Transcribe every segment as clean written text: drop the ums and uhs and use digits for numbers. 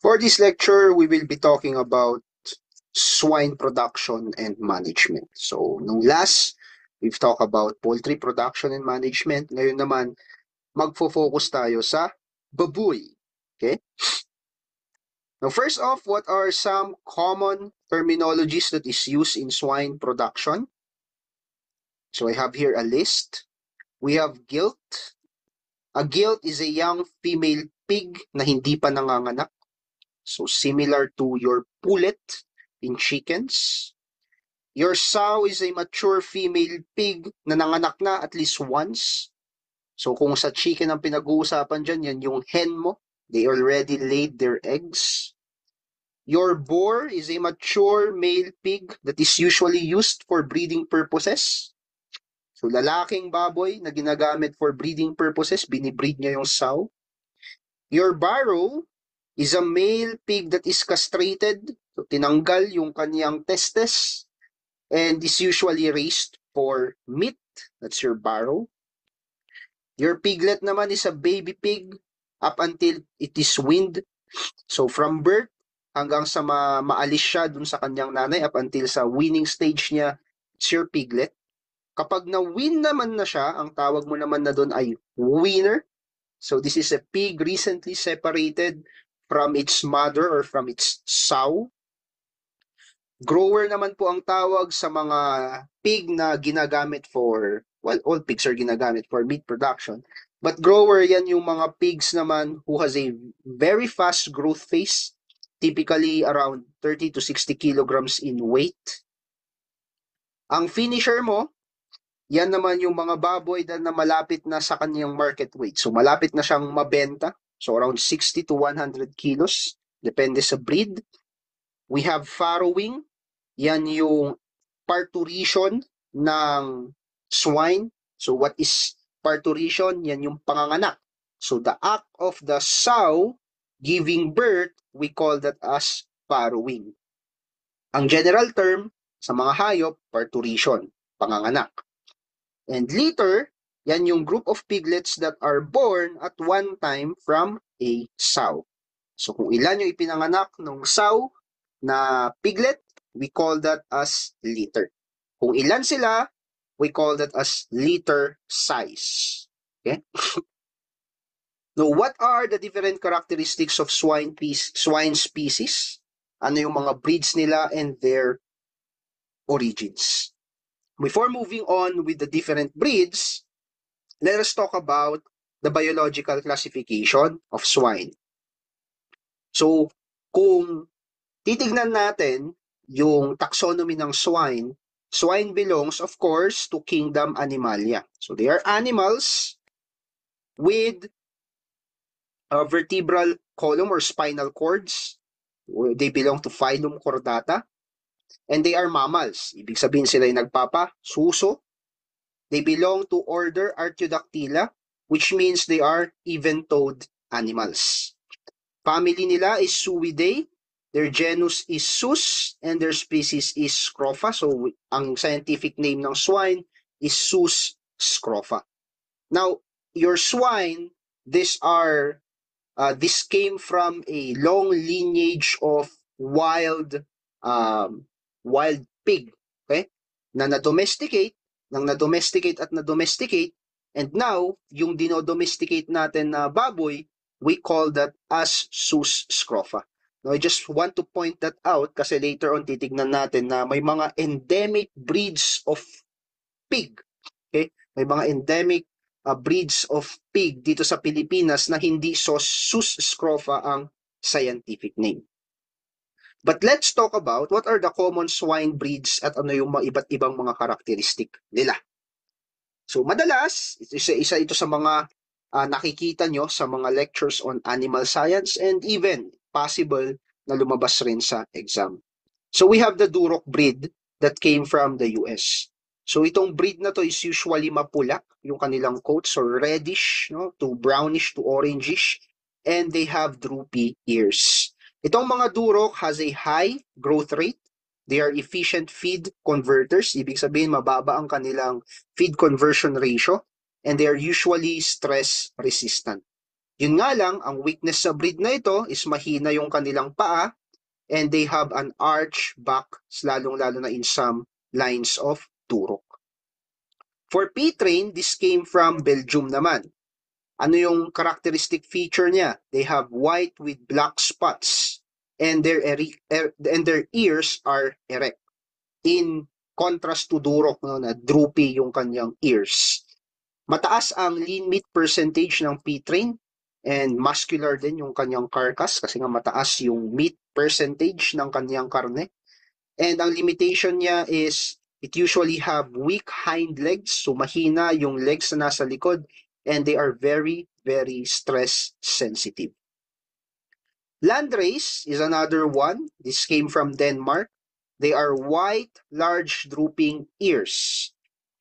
For this lecture, we will be talking about swine production and management. So, nung last, we've talked about poultry production and management. Ngayon naman, magfo-focus tayo sa baboy. Okay? Now, first off, what are some common terminologies that is used in swine production? So, I have here a list. We have gilt. A gilt is a young female pig na hindi pa nanganganak. So, similar to your pullet in chickens. Your sow is a mature female pig na nanganak na at least once. So kung sa chicken ang pinag-uusapan dyan, yan yung hen mo. They already laid their eggs. Your boar is a mature male pig that is usually used for breeding purposes. So lalaking baboy na ginagamit for breeding purposes, binibreed niya yung sow. Your barrow is a male pig that is castrated. So tinanggal yung kanyang testes and is usually raised for meat. That's your barrow. Your piglet naman is a baby pig up until it is weaned. So from birth hanggang sa maalis siya dun sa kanyang nanay up until sa weaning stage niya, it's your piglet. Kapag na-wean naman na siya, ang tawag mo naman na dun ay weaner. So this is a pig recently separated from its mother or from its sow. Grower naman po ang tawag sa mga pig na ginagamit for, well, all pigs are ginagamit for meat production. But grower, yan yung mga pigs naman who has a very fast growth phase, typically around 30 to 60 kilograms in weight. Ang finisher mo, yan naman yung mga baboy na malapit na sa kanyang market weight. So malapit na siyang mabenta. So around 60 to 100 kilos, depende sa breed. We have farrowing. Yan yung parturition ng swine. So what is parturition? Yan yung panganganak. So the act of the sow giving birth, we call that as farrowing. Ang general term sa mga hayop, parturition, panganganak. And litter, yan yung group of piglets that are born at one time from a sow. So kung ilan yung ipinanganak ng sow na piglet, we call that as litter. Kung ilan sila, we call that as litter size. Okay? Now, what are the different characteristics of swine species? Ano yung mga breeds nila and their origins? Before moving on with the different breeds, let us talk about the biological classification of swine. So, kung titignan natin yung taxonomy ng swine, swine belongs, of course, to kingdom Animalia. So they are animals with a vertebral column or spinal cords. They belong to phylum Chordata. And they are mammals. Ibig sabihin sila ay nagpapasuso. They belong to order Artiodactyla, which means they are even-toed animals. Family nila is Suidae. Their genus is Sus and their species is Scrofa. So, ang scientific name ng swine is Sus scrofa. Now, your swine, this came from a long lineage of wild pig, okay? Na na-domesticate, and now, yung dinodomesticate natin na baboy, we call that as Sus scrofa. Now, I just want to point that out kasi later on titignan natin na may mga endemic breeds of pig. Okay? May mga endemic breeds of pig dito sa Pilipinas na hindi Sus scrofa ang scientific name. But let's talk about what are the common swine breeds at ano yung mga iba't ibang mga karakteristik nila. So, madalas, isa ito sa mga nakikita nyo sa mga lectures on animal science and even possible na lumabas rin sa exam. So we have the Duroc breed that came from the US. So itong breed na to is usually mapula, yung kanilang coats, or reddish, no, to brownish to orangish, and they have droopy ears. Itong mga Duroc has a high growth rate. They are efficient feed converters. Ibig sabihin, mababa ang kanilang feed conversion ratio, and they are usually stress resistant. Yun nga lang, ang weakness sa breed na ito is mahina yung kanilang paa and they have an arch back, lalong-lalo na in some lines of turok. For P-Train, this came from Belgium naman. Ano yung characteristic feature niya? They have white with black spots and their ears are erect. In contrast to Durok, no, na droopy yung kanyang ears. Mataas ang lean meat percentage ng P-Train and muscular din yung kanyang carcass kasi nga mataas yung meat percentage ng kanyang karne. And ang limitation niya is it usually have weak hind legs, so mahina yung legs na nasa likod, and they are very, very stress sensitive. Landrace is another one. This came from Denmark. They are white, large, drooping ears.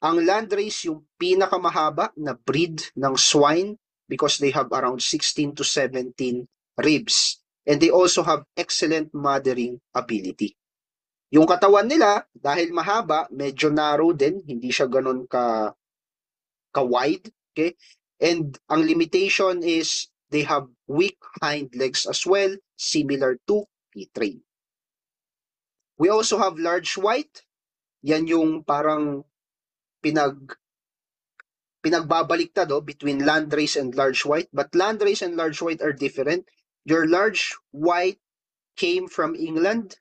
Ang Landrace yung pinakamahaba na breed ng swine because they have around 16 to 17 ribs. And they also have excellent mothering ability. Yung katawan nila, dahil mahaba, medyo narrow din, hindi siya ganun ka-wide, okay? And ang limitation is they have weak hind legs as well, similar to P-Train. We also have large white. Yan yung parang pinagbabaliktad between landrace and large white. But landrace and large white are different. Your large white came from England.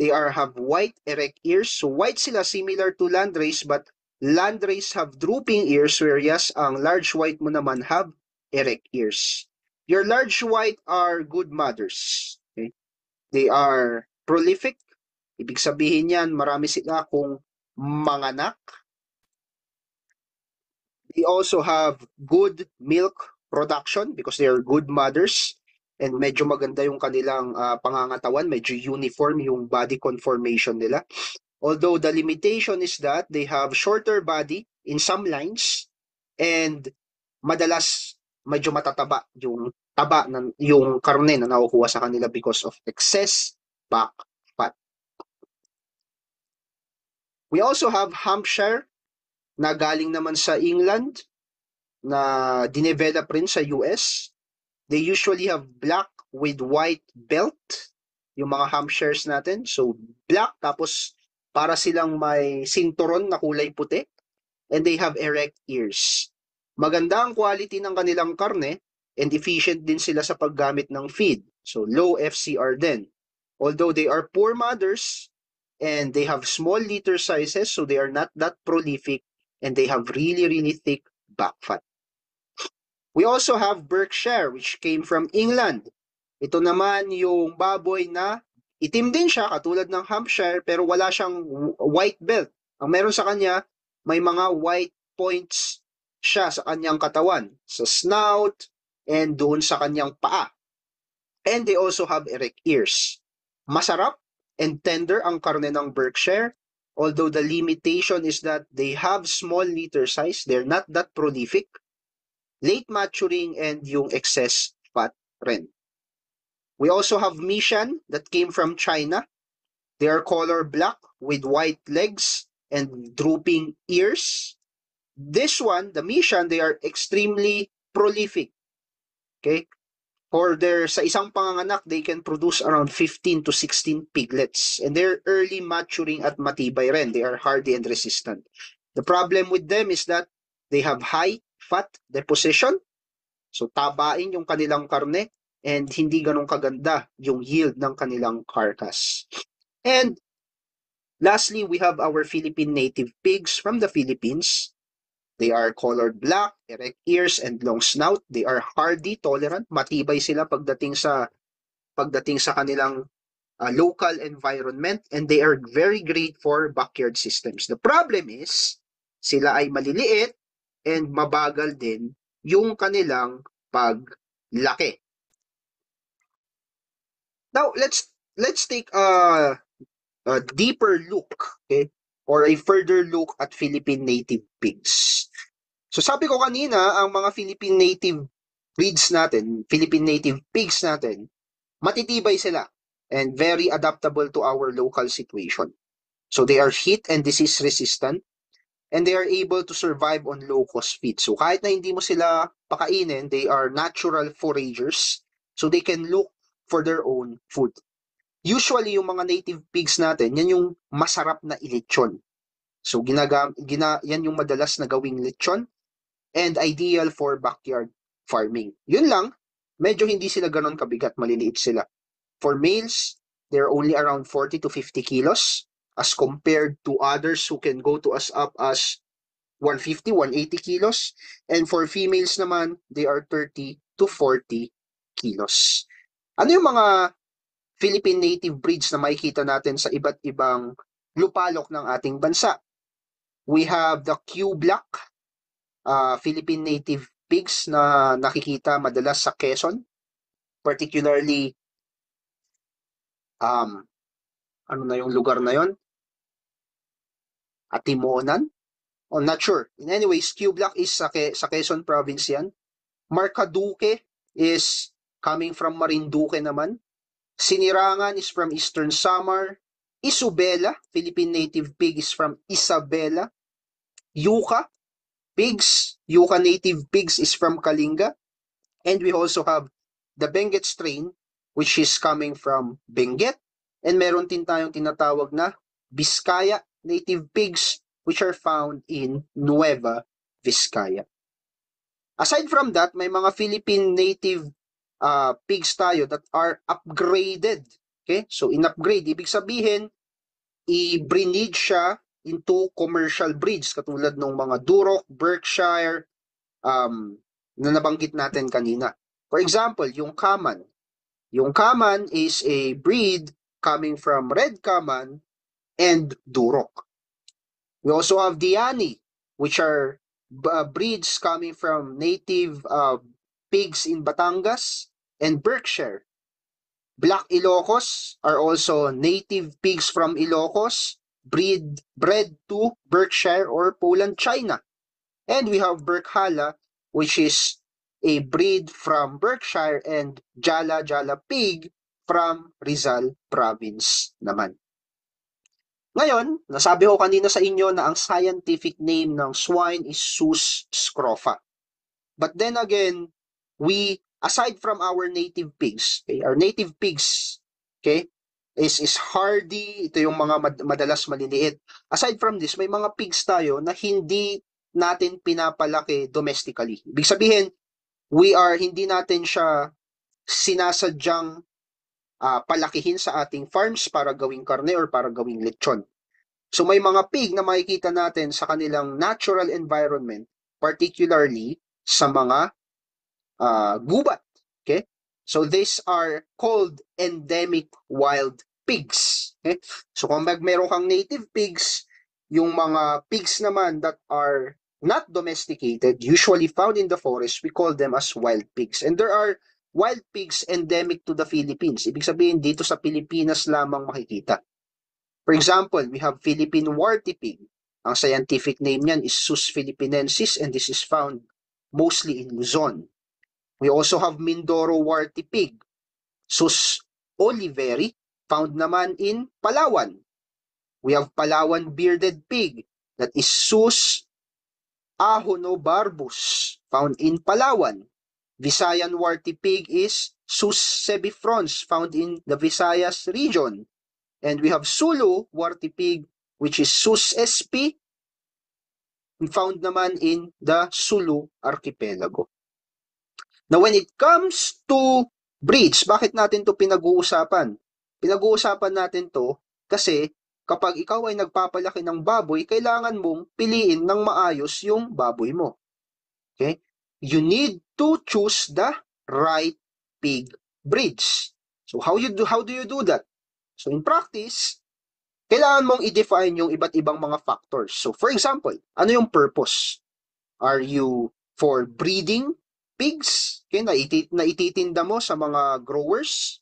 They have white erect ears. So white sila similar to landrace, but landrace have drooping ears, whereas ang large white mo naman have erect ears. Your large white are good mothers. Okay? They are prolific. Ibig sabihin yan, marami sila kung manganak. They also have good milk production because they are good mothers. And medyo maganda yung kanilang pangangatawan, medyo uniform yung body conformation nila. Although the limitation is that they have shorter body in some lines and madalas medyo matataba yung yung karne na nakukuha sa kanila because of excess back fat. We also have Hampshire na galing naman sa England na dinevelop rin sa US. They usually have black with white belt, yung mga Hampshires natin. So, black, tapos para silang may sinturon na kulay puti. And they have erect ears. Maganda ang quality ng kanilang karne and efficient din sila sa paggamit ng feed. So, low FCR din. Although they are poor mothers and they have small litter sizes, so they are not that prolific and they have really, really thick back fat. We also have Berkshire, which came from England. Ito naman yung baboy na itim din siya, katulad ng Hampshire, pero wala siyang white belt. Ang meron sa kanya, may mga white points siya sa kanyang katawan, sa snout, and doon sa kanyang paa. And they also have erect ears. Masarap and tender ang karne ng Berkshire, although the limitation is that they have small litter size, they're not that prolific, late maturing, and yung excess fat rin. We also have Mishan that came from China. They are color black with white legs and drooping ears. This one, the Mishan, they are extremely prolific. Okay? Sa isang panganganak, they can produce around 15 to 16 piglets. And they're early maturing at matibay rin. They are hardy and resistant. The problem with them is that they have high fat deposition. So tabain yung kanilang karne and hindi ganun kaganda yung yield ng kanilang carcass. And lastly, we have our Philippine native pigs from the Philippines. They are colored black, erect ears, and long snout. They are hardy, tolerant, matibay sila pagdating sa kanilang local environment, and they are very great for backyard systems. The problem is, sila ay maliliit and mabagal din yung kanilang paglaki. Now, let's take a deeper look, okay, or a further look at Philippine native pigs. So sabi ko kanina, ang mga Philippine native breeds natin, Philippine native pigs natin, matitibay sila and very adaptable to our local situation. So they are heat and disease resistant, and they are able to survive on low-cost feed. So kahit na hindi mo sila pakainin, they are natural foragers, so they can look for their own food. Usually, yung mga native pigs natin, yan yung masarap na ilitsyon. So yan yung madalas na gawing lechon and ideal for backyard farming. Yun lang, medyo hindi sila ganon kabigat, maliliit sila. For males, they're only around 40 to 50 kilos as compared to others who can go to as up as 150, 180 kilos. And for females naman, they are 30 to 40 kilos. Ano yung mga Philippine native breeds na makikita natin sa iba't ibang lupalok ng ating bansa? We have the Q-Black, Philippine native pigs na nakikita madalas sa Quezon, particularly ano na yung lugar na yon? Atimonan? Oh, not sure. In anyways, Q-Black is sa Quezon province yan. Marcaduque is coming from Marinduque naman. Sinirangan is from Eastern Samar. Isabela, Philippine native pig, is from Isabela. Yuca pigs, Yuca native pigs is from Kalinga. And we also have the Benguet strain, which is coming from Benguet. And meron din tayong tinatawag na Vizcaya native pigs, which are found in Nueva Vizcaya. Aside from that, may mga Philippine native pigs tayo that are upgraded. Okay? So, in-upgrade, ibig sabihin, i-breed siya into commercial breeds katulad ng mga Duroc, Berkshire, na nabanggit natin kanina. For example, yung Kaman. Yung Kaman is a breed coming from Red Kaman and Duroc. We also have Diani, which are breeds coming from native pigs in Batangas and Berkshire. Black Ilocos are also native pigs from Ilocos, bred to Berkshire or Poland, China. And we have Berkhala, which is a breed from Berkshire, and Jala pig from Rizal province naman. Ngayon, nasabi ko kanina sa inyo na ang scientific name ng swine is Sus scrofa. But then again, aside from our native pigs, okay, our native pigs, okay, is hardy, ito yung mga madalas maliliit. Aside from this, may mga pigs tayo na hindi natin pinapalaki domestically. Ibig sabihin, hindi natin siya sinasadyang palakihin sa ating farms para gawing karne or para gawing lechon. So may mga pig na makikita natin sa kanilang natural environment, particularly sa mga gubat. Okay? So these are called endemic wild pigs. Okay? So kung meron kang native pigs, yung mga pigs naman that are not domesticated, usually found in the forest, we call them as wild pigs. And there are wild pigs endemic to the Philippines. Ibig sabihin, dito sa Pilipinas lamang makikita. For example, we have Philippine warty pig. Ang scientific name niyan is Sus philippinensis, and this is found mostly in Luzon. We also have Mindoro warty pig, Sus oliveri, found naman in Palawan. We have Palawan bearded pig, that is Sus ahonobarbus, found in Palawan. Visayan warty pig is Sus sebifrons, found in the Visayas region. And we have Sulu warty pig, which is Sus sp, found naman in the Sulu archipelago. Now, when it comes to breeds, bakit natin to pinag-uusapan? Pinag-uusapan natin to kasi kapag ikaw ay nagpapalaki ng baboy, kailangan mong piliin ng maayos yung baboy mo. Okay? You need to choose the right pig breeds. So how do you do that? So in practice, kailangan mong i-define yung iba't ibang mga factors. So for example, ano yung purpose? Are you for breeding pigs? Okay, na ititinda mo sa mga growers?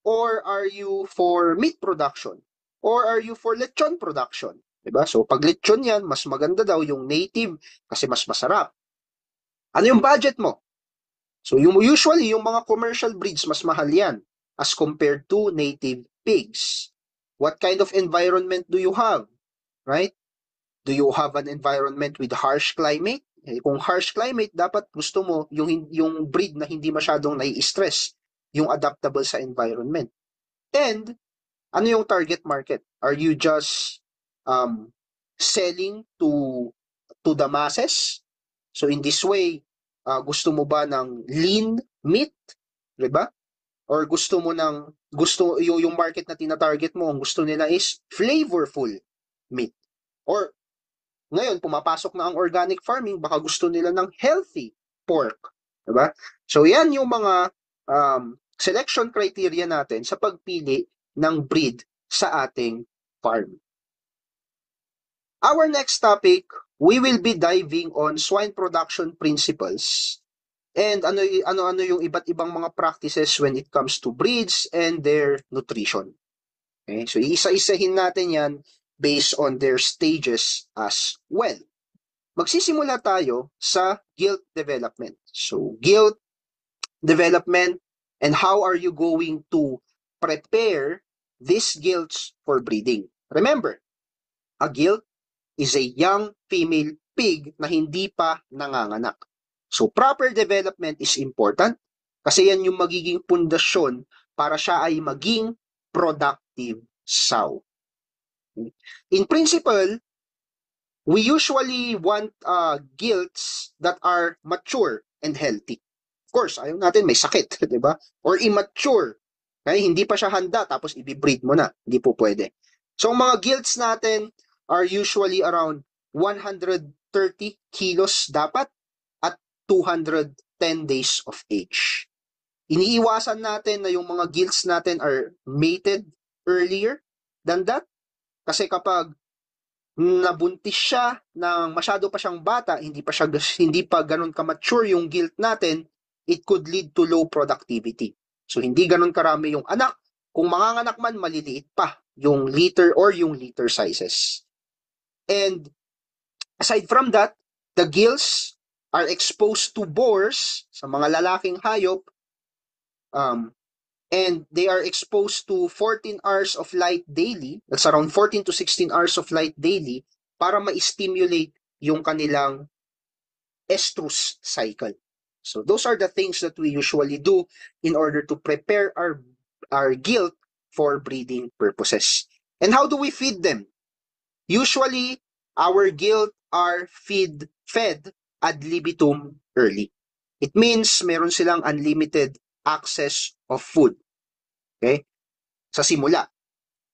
Or are you for meat production? Or are you for lechon production? Diba? So pag lechon yan, mas maganda daw yung native kasi mas masarap. Ano yung budget mo? So usually, yung mga commercial breeds, mas mahal yan as compared to native pigs. What kind of environment do you have? Right? Do you have an environment with harsh climate? Kung harsh climate, dapat gusto mo yung breed na hindi masyadong nai-stress, yung adaptable sa environment. And ano yung target market? Are you just selling to the masses? So in this way, gusto mo ba ng lean meat, 'di ba? Or gusto yung market na tina-target mo, ang gusto nila is flavorful meat. Or ngayon pumapasok na ang organic farming, baka gusto nila ng healthy pork, 'di ba? So yan yung mga selection criteria natin sa pagpili ng breed sa ating farm. Our next topic, we will be diving on swine production principles and ano yung iba't ibang mga practices when it comes to breeds and their nutrition. Okay? So isa-isahin natin yan based on their stages as well. Magsisimula tayo sa gilt development. So gilt development and how are you going to prepare these gilts for breeding. Remember, a gilt is a young female pig na hindi pa nanganganak. So proper development is important kasi yan yung magiging pundasyon para siya ay maging productive sow. In principle, we usually want gilts that are mature and healthy. Of course, ayaw natin may sakit, di ba? Or immature. Kaya hindi pa siya handa tapos i-breed mo na. Hindi po pwede. So, ang mga gilts natin are usually around 130 kilos dapat at 210 days of age. Iniiwasan natin na yung mga gilts natin are mated earlier than that. Kasi kapag nabuntis siya ng masyado pa siyang bata, hindi pa ganun ka-mature yung gilt natin, it could lead to low productivity. So hindi ganun karami yung anak. Kung manganganak man, maliliit pa yung litter or yung litter sizes. And aside from that, the gilts are exposed to boars sa mga lalaking hayop, and they are exposed to 14 hours of light daily, that's around 14 to 16 hours of light daily, para ma-stimulate yung kanilang estrus cycle. So those are the things that we usually do in order to prepare our gilt for breeding purposes. And how do we feed them? Usually, our gilt are fed ad libitum early. It means meron silang unlimited access of food. Okay? Sa simula.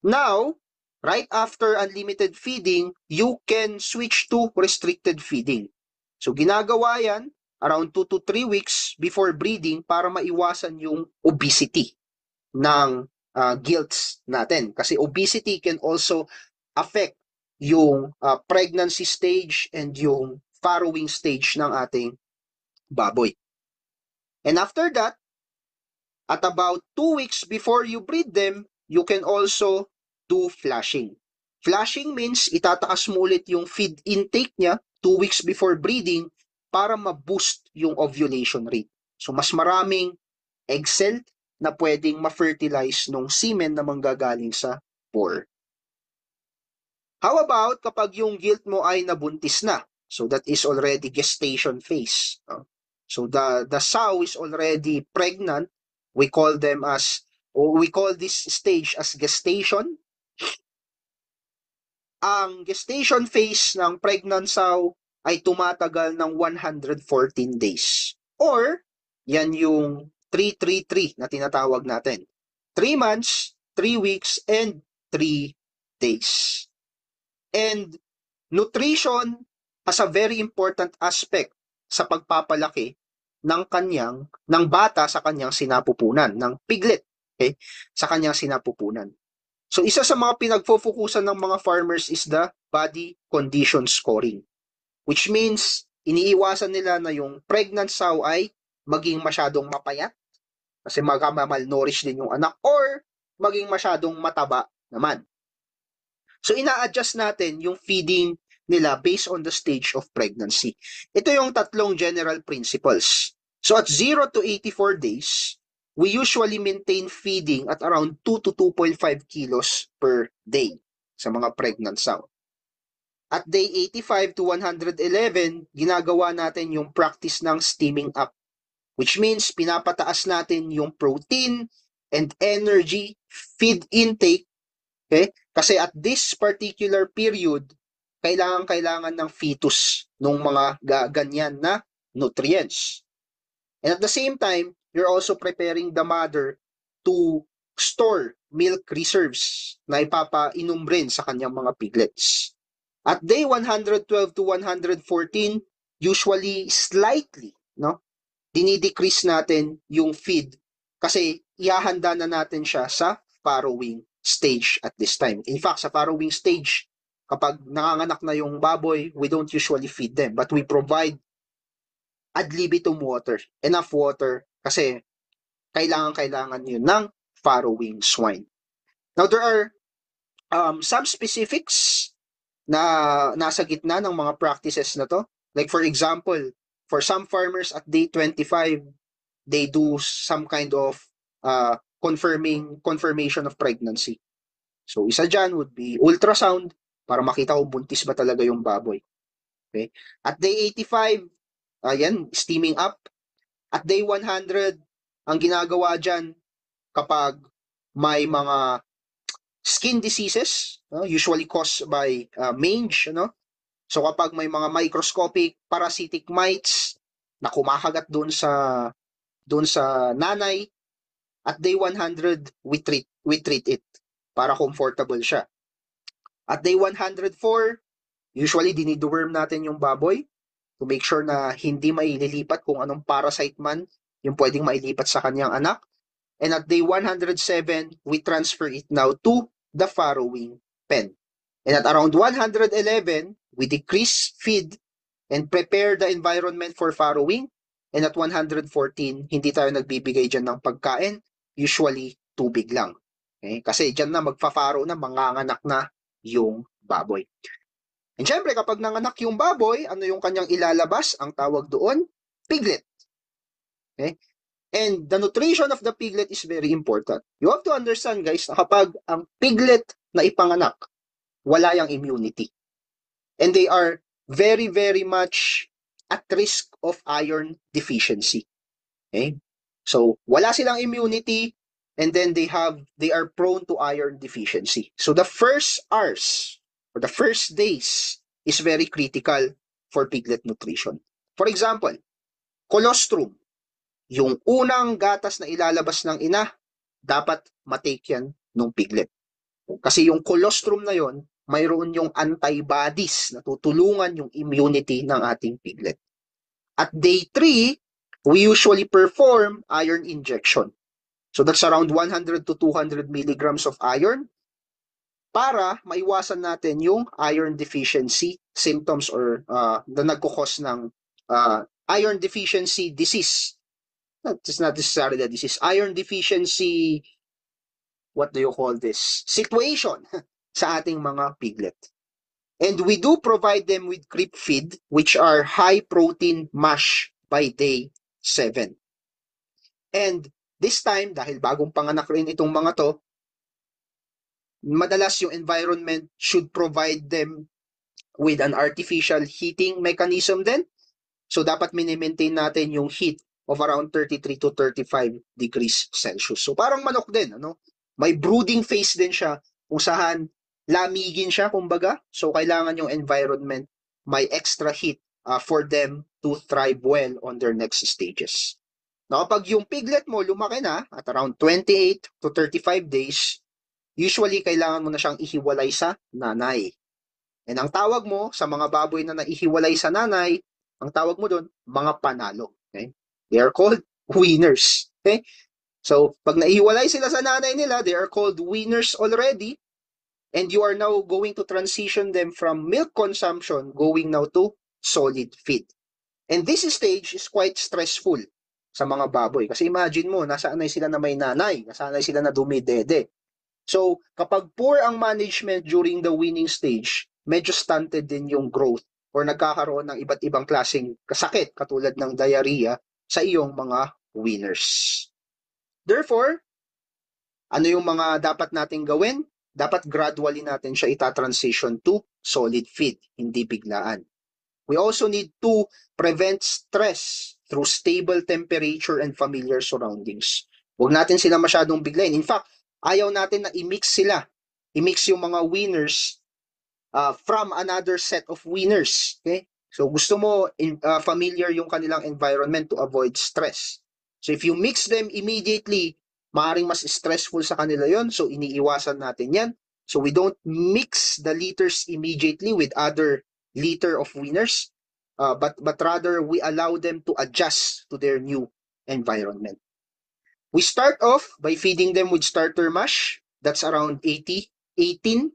Now, right after unlimited feeding, you can switch to restricted feeding. So, ginagawa yan around 2 to 3 weeks before breeding para maiwasan yung obesity ng gilts natin. Kasi obesity can also affect yung pregnancy stage and yung farrowing stage ng ating baboy. And after that, at about 2 weeks before you breed them, you can also do flushing. Flushing means itataas mo ulit yung feed intake niya 2 weeks before breeding para ma-boost yung ovulation rate. So mas maraming egg cell na pwedeng ma-fertilize nung semen na manggagaling sa boar. How about kapag yung gilt mo ay nabuntis na? So that is already gestation phase. So the sow is already pregnant. We call this stage as gestation. Ang gestation phase ng pregnant sow ay tumatagal ng 114 days. Or, yan yung 3-3-3 na tinatawag natin. 3 months, 3 weeks, and 3 days. And nutrition has a very important aspect sa pagpapalaki ng bata sa kanyang sinapupunan, ng piglet, okay, sa kanyang sinapupunan. So isa sa mga pinagfokusan ng mga farmers is the body condition scoring, which means iniiwasan nila na yung pregnant sow ay maging masyadong mapayat kasi malnourished din yung anak or maging masyadong mataba naman. So ina-adjust natin yung feeding nila based on the stage of pregnancy. Ito yung tatlong general principles. So at 0 to 84 days, we usually maintain feeding at around 2 to 2.5 kilos per day sa mga pregnant sow. At day 85 to 111, ginagawa natin yung practice ng steaming up, which means pinapataas natin yung protein and energy feed intake. Okay? Kasi at this particular period, kailangan ng fetus ng mga ganyan na nutrients. And at the same time, you're also preparing the mother to store milk reserves na ipapainom rin sa kanyang mga piglets. At day 112 to 114, usually slightly, no? Dinidecrease natin yung feed kasi ihahanda na natin siya sa farrowing stage at this time. In fact, sa farrowing stage, kapag nanganganak na yung baboy, we don't usually feed them, but we provide ad libitum water, enough water, kasi kailangan yun ng farrowing swine. Now, there are some specifics na nasa gitna ng mga practices na to. Like for example, for some farmers at day 25, they do some kind of confirmation of pregnancy. So isa dyan would be ultrasound para makita kung buntis ba talaga yung baboy. Okay? At day 85, ayan, steaming up. At day 100, ang ginagawa dyan kapag may mga skin diseases, usually caused by mange, so kapag may mga microscopic parasitic mites na kumakagat doon sa nanay, at day 100 we treat it para comfortable siya. At day 104, usually dinideworm natin yung baboy to make sure na hindi maililipat kung anong parasite man yung pwedeng mailipat sa kanyang anak. And at day 107, we transfer it now to the farrowing pen. And at around 111, we decrease feed and prepare the environment for farrowing. And at 114, hindi tayo nagbibigay dyan ng pagkain, usually tubig lang. Okay? Kasi dyan na magfa-farrow na, manganganak na yung baboy. And syempre, kapag nanganak yung baboy, ano yung kanyang ilalabas? Ang tawag doon, piglet. Okay? And the nutrition of the piglet is very important. You have to understand, guys, na kapag ang piglet na ipanganak, wala yung immunity. And they are very, very much at risk of iron deficiency. Okay? So, wala silang immunity, and then they are prone to iron deficiency. So, the first hours or the first days is very critical for piglet nutrition. For example, colostrum, yung unang gatas na ilalabas ng ina, dapat matake yan ng piglet. Kasi yung colostrum na yon, mayroon yung antibodies na tutulungan yung immunity ng ating piglet. At day 3, we usually perform iron injection. So that's around 100 to 200 milligrams of iron para maiwasan natin yung iron deficiency symptoms or na nagkukos ng iron deficiency disease. It's not necessarily that this is iron deficiency, what do you call this, situation sa ating mga piglet. And we do provide them with creep feed, which are high protein mash by day 7. And this time, dahil bagong panganak rin itong mga to, madalas yung environment should provide them with an artificial heating mechanism din. So dapat mini-maintain natin yung heat of around 33 to 35 degrees Celsius. So parang manok din, May brooding phase din siya kung saan lamigin siya, kumbaga. So kailangan yung environment may extra heat for them to thrive well on their next stages. Now, kapag yung piglet mo lumaki na at around 28 to 35 days, usually kailangan mo na siyang ihiwalay sa nanay. And ang tawag mo sa mga baboy na naihiwalay sa nanay, ang tawag mo doon, mga panalo. Okay? They are called weaners. Okay? So, pag naihiwalay sila sa nanay nila, they are called weaners already. And you are now going to transition them from milk consumption going now to solid feed. And this stage is quite stressful sa mga baboy. Kasi imagine mo, nasanay sila na may nanay, nasanay sila na dumidede. So, kapag poor ang management during the weaning stage, medyo stunted din yung growth or nagkakaroon ng iba't ibang klaseng kasakit katulad ng diarrhea sa iyong mga weaners. Therefore, ano yung mga dapat nating gawin? Dapat gradually natin siya ita-transition to solid feed, hindi biglaan. We also need to prevent stress through stable temperature and familiar surroundings. Huwag natin sila masyadong biglayin. In fact, ayaw natin na i-mix sila. I-mix yung mga winners from another set of winners. Okay? So gusto mo familiar yung kanilang environment to avoid stress. So if you mix them immediately, maaaring mas stressful sa kanila yon. So iniiwasan natin yan. So we don't mix the litters immediately with other litter of winners, but rather we allow them to adjust to their new environment. We start off by feeding them with starter mash. That's around 18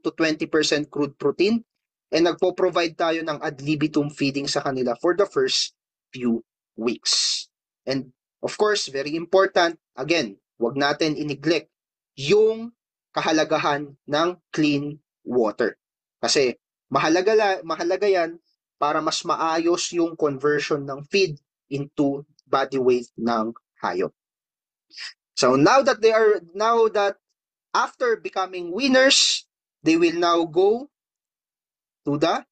to 20% crude protein. And nagpo-provide tayo ng ad libitum feeding sa kanila for the first few weeks. And of course, very important, again, wag natin i-neglect yung kahalagahan ng clean water. Kasi mahalaga yan para mas maayos yung conversion ng feed into body weight ng hayop. So now that after becoming winners, they will now go to the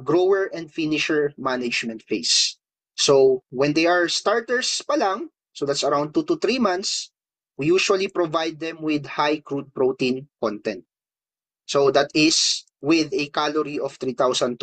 grower and finisher management phase. So when they are starters pa lang, so that's around 2 to 3 months, we usually provide them with high crude protein content. So that is with a calorie of 3,250.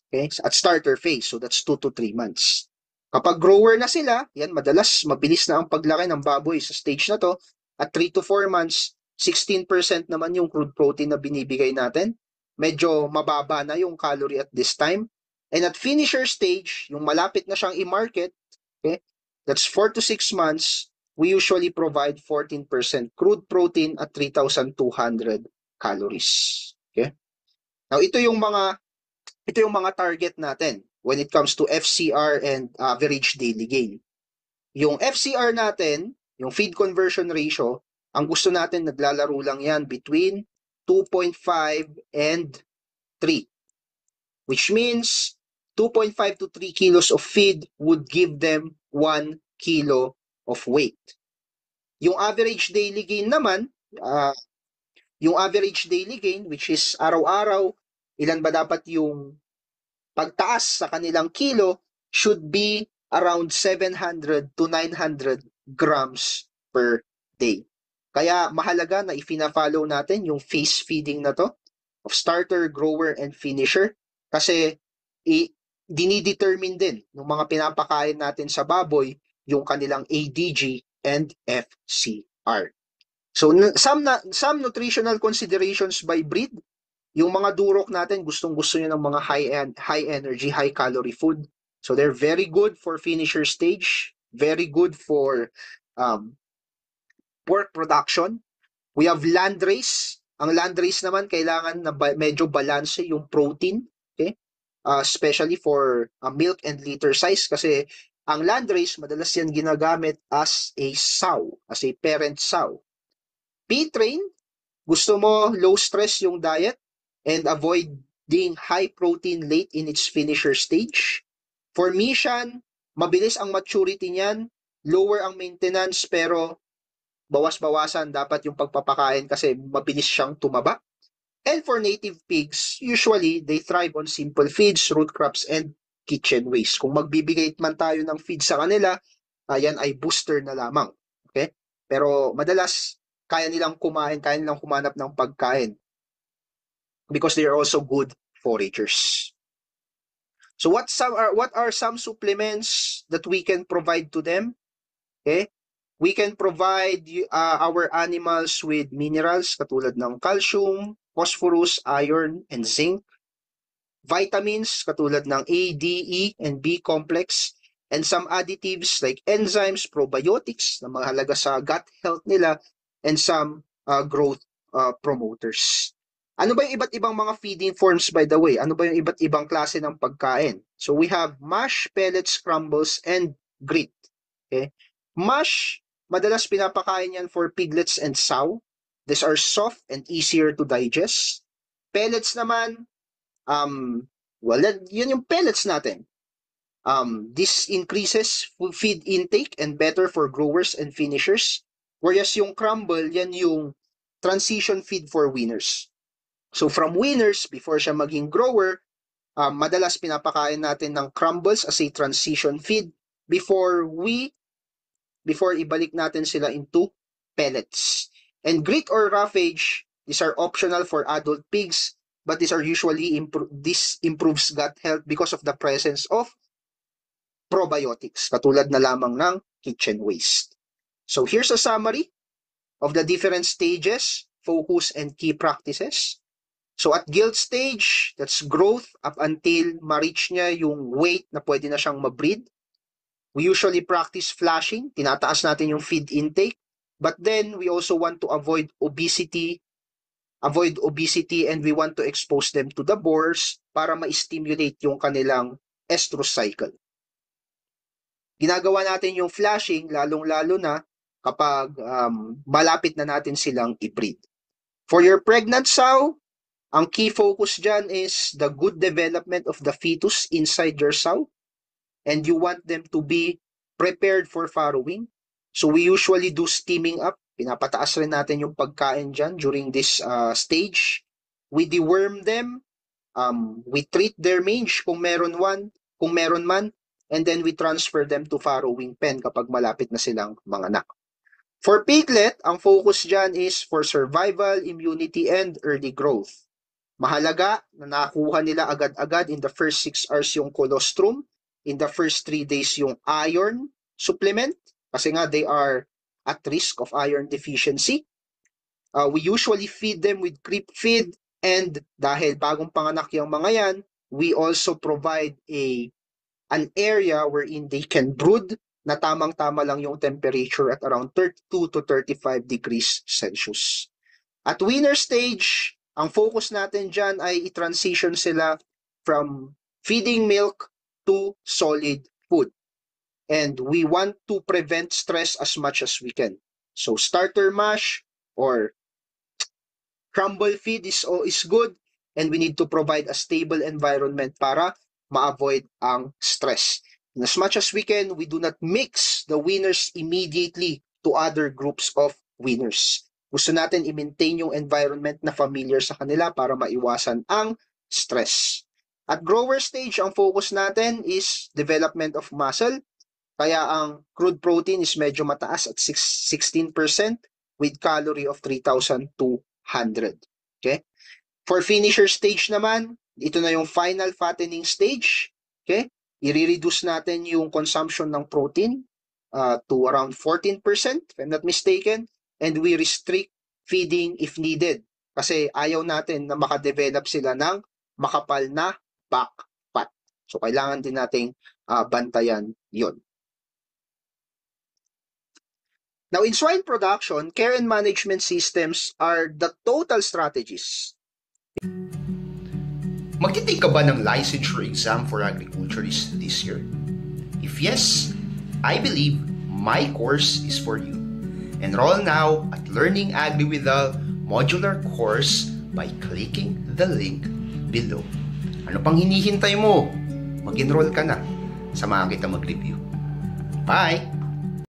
Okay? At starter phase, so that's 2 to 3 months. Kapag grower na sila, yan madalas mabilis na ang paglaki ng baboy sa stage na to. At 3 to 4 months, 16% naman yung crude protein na binibigay natin. Medyo mababa na yung calorie at this time. And at finisher stage, yung malapit na siyang i-market, okay, that's 4 to 6 months, we usually provide 14% crude protein at 3,200 calories. Okay? Now, ito yung mga target natin when it comes to FCR and average daily gain. Yung FCR natin, yung feed conversion ratio, ang gusto natin naglalaro lang yan between 2.5 and 3. Which means 2.5 to 3 kilos of feed would give them 1 kilo of weight. Yung average daily gain naman, which is araw-araw, ilan ba dapat yung pagtaas sa kanilang kilo, should be around 700 to 900 grams per day. Kaya mahalaga na ifina-follow natin yung phase feeding na to of starter, grower, and finisher kasi dinidetermine din ng mga pinapakain natin sa baboy yung kanilang ADG and FCR. So some nutritional considerations by breed. Yung mga durok natin, gustong-gusto nyo ng mga high energy, high calorie food. So they're very good for finisher stage, very good for pork production. We have landrace. Ang landrace naman, kailangan na medyo balance yung protein, okay? Especially for milk and litter size kasi ang landrace, madalas yan ginagamit as a sow, as a parent sow. P-train, gusto mo low stress yung diet, and avoiding high protein late in its finisher stage. For Mishan, mabilis ang maturity niyan, lower ang maintenance pero bawas-bawasan dapat yung pagpapakain kasi mabilis siyang tumaba. And for native pigs, usually they thrive on simple feeds, root crops, and kitchen waste. Kung magbibigay man tayo ng feed sa kanila, yan ay booster na lamang. Okay? Pero madalas, kaya nilang humanap ng pagkain because they are also good foragers. So what are some supplements that we can provide to them? Okay? We can provide our animals with minerals katulad ng calcium, phosphorus, iron, and zinc. Vitamins katulad ng A, D, E, and B complex. And some additives like enzymes, probiotics na mahalaga sa gut health nila, and some growth promoters. Ano ba yung iba't ibang mga feeding forms, by the way? Ano ba yung iba't ibang klase ng pagkain? So we have mash, pellets, crumbles, and grit. Okay? Mash, madalas pinapakain yan for piglets and sow. These are soft and easier to digest. Pellets naman, yun yung pellets natin. This increases feed intake and better for growers and finishers. Whereas yung crumble, yan yung transition feed for winners. So from winners, before siya maging grower, madalas pinapakain natin ng crumbles as a transition feed before ibalik natin sila into pellets. And grit or roughage, these are optional for adult pigs, but these are usually this improves gut health because of the presence of probiotics, katulad na lamang ng kitchen waste. So here's a summary of the different stages, focus, and key practices. So at guild stage, that's growth up until ma-reach niya yung weight na pwede na siyang ma-breed. We usually practice flashing, tinataas natin yung feed intake, but then we also want to avoid obesity, and we want to expose them to the boars para ma-stimulate yung kanilang estrus cycle. Ginagawa natin yung flashing lalong-lalo na kapag malapit na natin silang i-breed. For your pregnant sow, ang key focus dyan is the good development of the fetus inside your sow, and you want them to be prepared for farrowing. So we usually do steaming up. Pinapataas rin natin yung pagkain dyan during this stage. We deworm them. We treat their mange kung meron man, and then we transfer them to farrowing pen kapag malapit na silang manganak. For piglet, ang focus dyan is for survival, immunity, and early growth. Mahalaga na nakuha nila agad-agad in the first 6 hours yung colostrum, in the first 3 days yung iron supplement, kasi nga they are at risk of iron deficiency. We usually feed them with creep feed, and dahil bagong panganak yung mga yan, we also provide an area wherein they can brood na tamang-tama lang yung temperature at around 32 to 35 degrees Celsius. At winter stage, ang focus natin dyan ay i-transition sila from feeding milk to solid food. And we want to prevent stress as much as we can. So starter mash or crumble feed is good, and we need to provide a stable environment para ma-avoid ang stress. And as much as we can, we do not mix the winners immediately to other groups of winners. Gusto natin i-maintain yung environment na familiar sa kanila para maiwasan ang stress. At grower stage, ang focus natin is development of muscle. Kaya ang crude protein is medyo mataas at 16% with calorie of 3,200. Okay? For finisher stage naman, ito na yung final fattening stage. Okay? I-reduce natin yung consumption ng protein to around 14%, if I'm not mistaken, and we restrict feeding if needed. Kasi ayaw natin na makadevelop sila ng makapal na back fat. So, kailangan din nating bantayan yon. Now, in swine production, care and management systems are the total strategies. Magtitake ka ba ng licensure exam for agriculturists this year? If yes, I believe my course is for you. Enroll now at Learning Agri with the modular course by clicking the link below. Ano pang hinihintay mo? Mag-enroll ka na. Samahan kita mag-review. Bye!